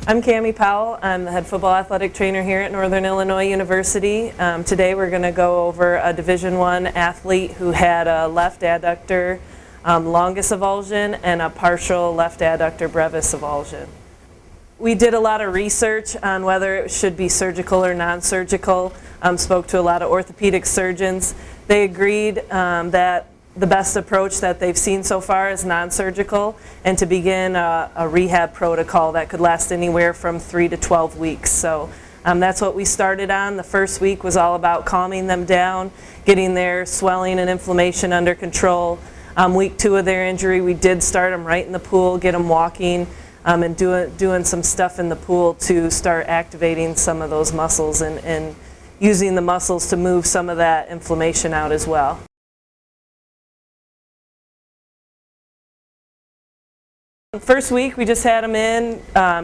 I'm Kammy Powell. I'm the head football athletic trainer here at Northern Illinois University. Today we're going to go over a Division I athlete who had a left adductor longus avulsion and a partial left adductor brevis avulsion. We did a lot of research on whether it should be surgical or non-surgical. Spoke to a lot of orthopedic surgeons. They agreed that the best approach that they've seen so far is non-surgical, and to begin a rehab protocol that could last anywhere from 3 to 12 weeks. So that's what we started on. The first week was all about calming them down, getting their swelling and inflammation under control. Week 2 of their injury, we did start them right in the pool, get them walking, and doing some stuff in the pool to start activating some of those muscles and using the muscles to move some of that inflammation out as well. First week we just had them in,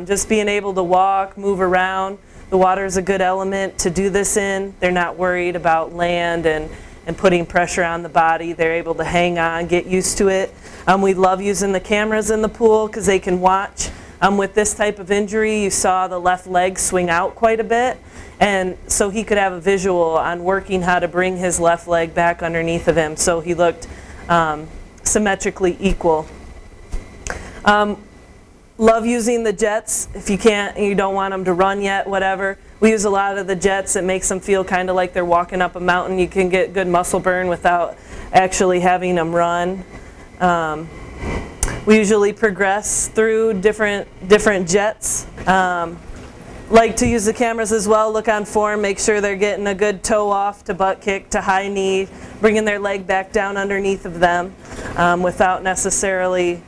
just being able to walk, move around. The water is a good element to do this in. They're not worried about land and putting pressure on the body. They're able to hang on, get used to it. We love using the cameras in the pool because they can watch. With this type of injury, you saw the left leg swing out quite a bit, and so he could have a visual on working how to bring his left leg back underneath of him so he looked symmetrically equal. Love using the jets. If you don't want them to run yet, whatever. We use a lot of the jets. It makes them feel kind of like they're walking up a mountain. You can get good muscle burn without actually having them run. We usually progress through different jets. Like to use the cameras as well, look on form, make sure they're getting a good toe off to butt kick to high knee, bringing their leg back down underneath of them without necessarily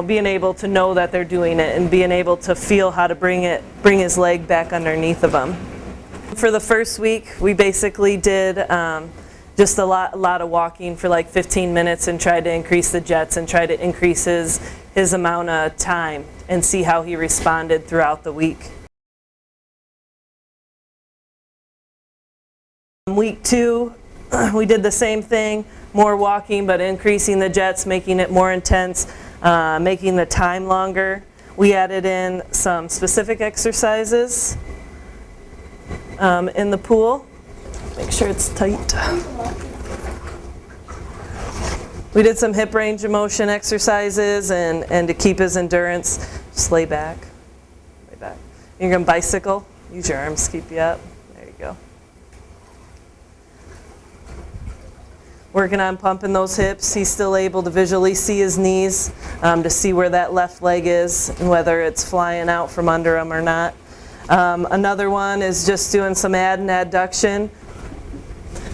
being able to know that they're doing it and being able to feel how to bring his leg back underneath of him. For the first week, we basically did just a lot of walking for like 15 minutes and tried to increase the jets and try to increase his amount of time and see how he responded throughout the week. Week 2, we did the same thing, more walking but increasing the jets, making it more intense, making the time longer. We added in some specific exercises in the pool. Make sure it's tight. We did some hip range of motion exercises and to keep his endurance, just lay back. You're going to bicycle, use your arms to keep you up. There you go. Working on pumping those hips. He's still able to visually see his knees to see where that left leg is and whether it's flying out from under him or not. Another one is just doing some add and adduction.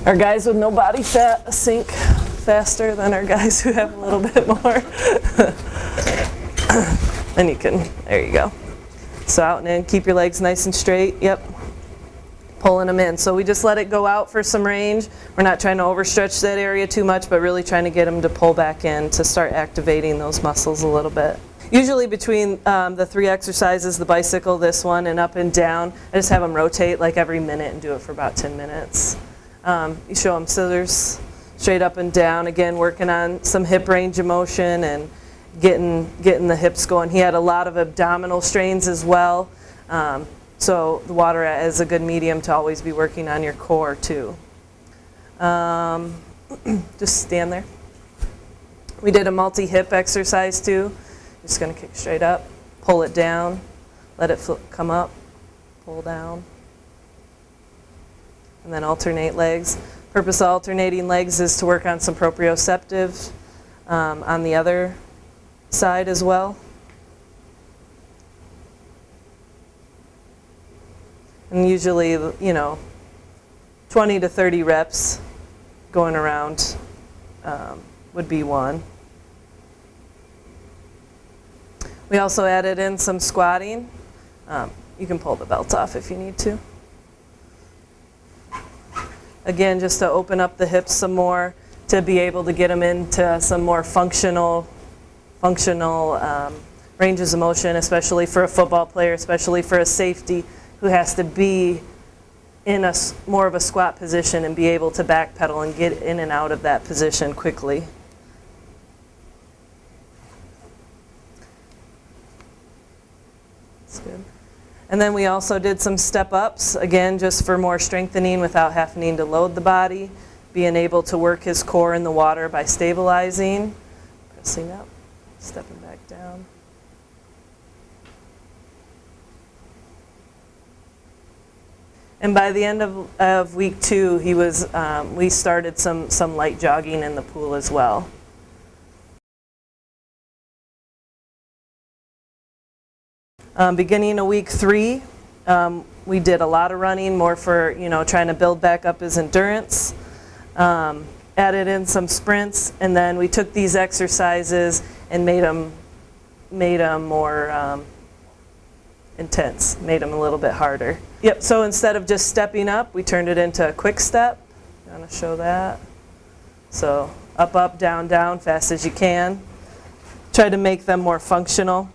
Our guys with no body fat sink faster than our guys who have a little bit more. And you can, there you go. So out and in, keep your legs nice and straight. Yep. Pulling them in. So we just let it go out for some range. We're not trying to overstretch that area too much, but really trying to get them to pull back in to start activating those muscles a little bit. Usually between the 3 exercises, the bicycle, this one, and up and down, I just have them rotate like every minute and do it for about 10 minutes. You show them scissors, straight up and down, again working on some hip range of motion and getting the hips going. He had a lot of abdominal strains as well. So the water is a good medium to always be working on your core too. Just stand there. We did a multi-hip exercise too. Just going to kick straight up, pull it down, let it come up, pull down, and then alternate legs. Purpose of alternating legs is to work on some proprioceptive on the other side as well. And usually, 20 to 30 reps going around would be one. We also added in some squatting. You can pull the belt off if you need to. Again, just to open up the hips some more, to be able to get them into some more functional ranges of motion, especially for a football player, especially for a safety who has to be in more of a squat position and be able to backpedal and get in and out of that position quickly. That's good. And then we also did some step-ups, again, just for more strengthening without having to load the body, being able to work his core in the water by stabilizing, pressing up, stepping back down. And by the end of week 2, he was, we started some light jogging in the pool as well. Beginning of week 3, we did a lot of running, more for trying to build back up his endurance. Added in some sprints, and then we took these exercises and made them more intense, made them a little bit harder. Yep, so instead of just stepping up, we turned it into a quick step. I'm going to show that. So up, up, down, down, fast as you can. Try to make them more functional.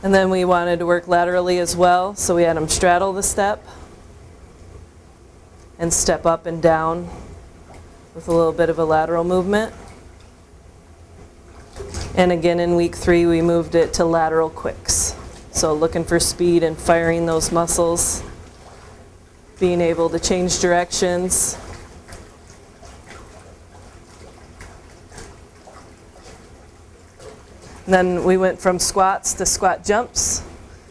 And then we wanted to work laterally as well, so we had them straddle the step and step up and down with a little bit of a lateral movement. And again in week 3 we moved it to lateral quicks. So looking for speed and firing those muscles, being able to change directions. And then we went from squats to squat jumps,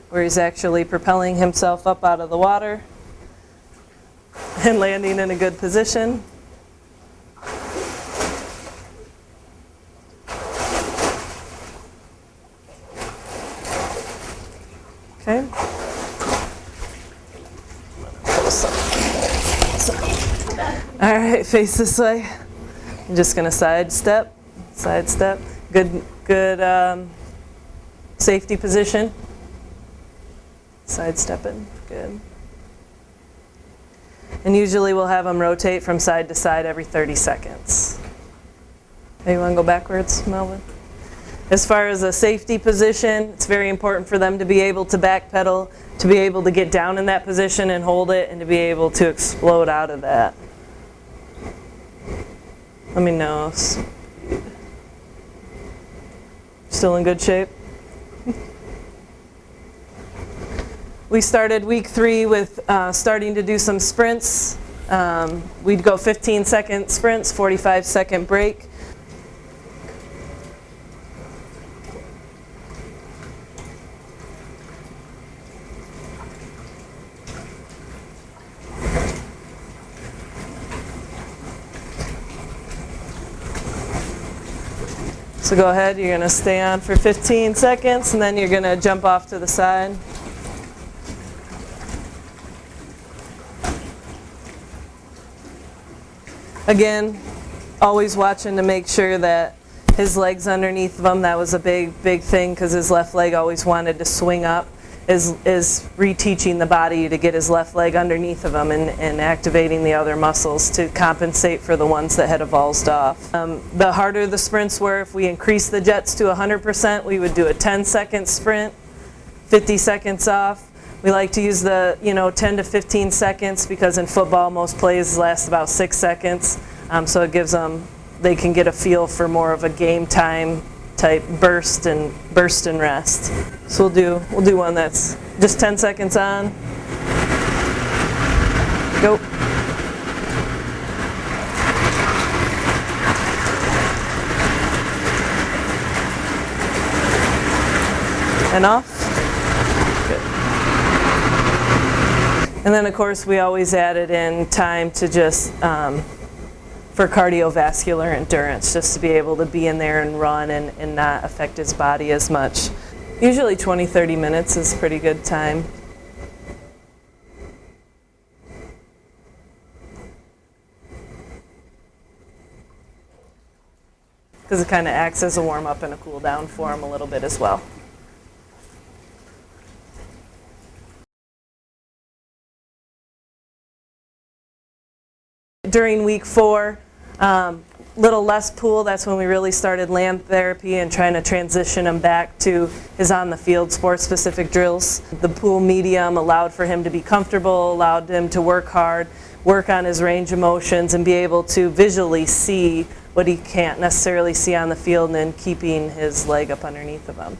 where he's actually propelling himself up out of the water and landing in a good position. Okay. All right, face this way. I'm just going to sidestep, sidestep. Good safety position. Sidestepping, good. And usually we'll have them rotate from side to side every 30 seconds. Hey, you want to go backwards, Melvin? As far as a safety position, it's very important for them to be able to backpedal, to be able to get down in that position and hold it, and to be able to explode out of that. Let me know. Still in good shape? We started week 3 with starting to do some sprints. We'd go 15-second sprints, 45-second break. So go ahead, you're going to stay on for 15 seconds, and then you're going to jump off to the side. Again, always watching to make sure that his leg's underneath of him. That was a big thing, because his left leg always wanted to swing up. Is reteaching the body to get his left leg underneath of him and activating the other muscles to compensate for the ones that had avulsed off. The harder the sprints were, if we increased the jets to 100%, we would do a 10-second sprint, 50 seconds off. We like to use the 10 to 15 seconds because in football most plays last about 6 seconds. So it gives them, they can get a feel for more of a game time type burst and rest. So we'll do one that's just 10 seconds on. Go. And off. Good. And then of course we always added in time to just for cardiovascular endurance, just to be able to be in there and run and not affect his body as much. Usually 20-30 minutes is pretty good time. Because it kind of acts as a warm-up and a cool-down for him a little bit as well. During week 4, little less pool, that's when we really started land therapy and trying to transition him back to his on-the-field sport-specific drills. The pool medium allowed for him to be comfortable, allowed him to work hard, work on his range of motions, and be able to visually see what he can't necessarily see on the field and then keeping his leg up underneath of him.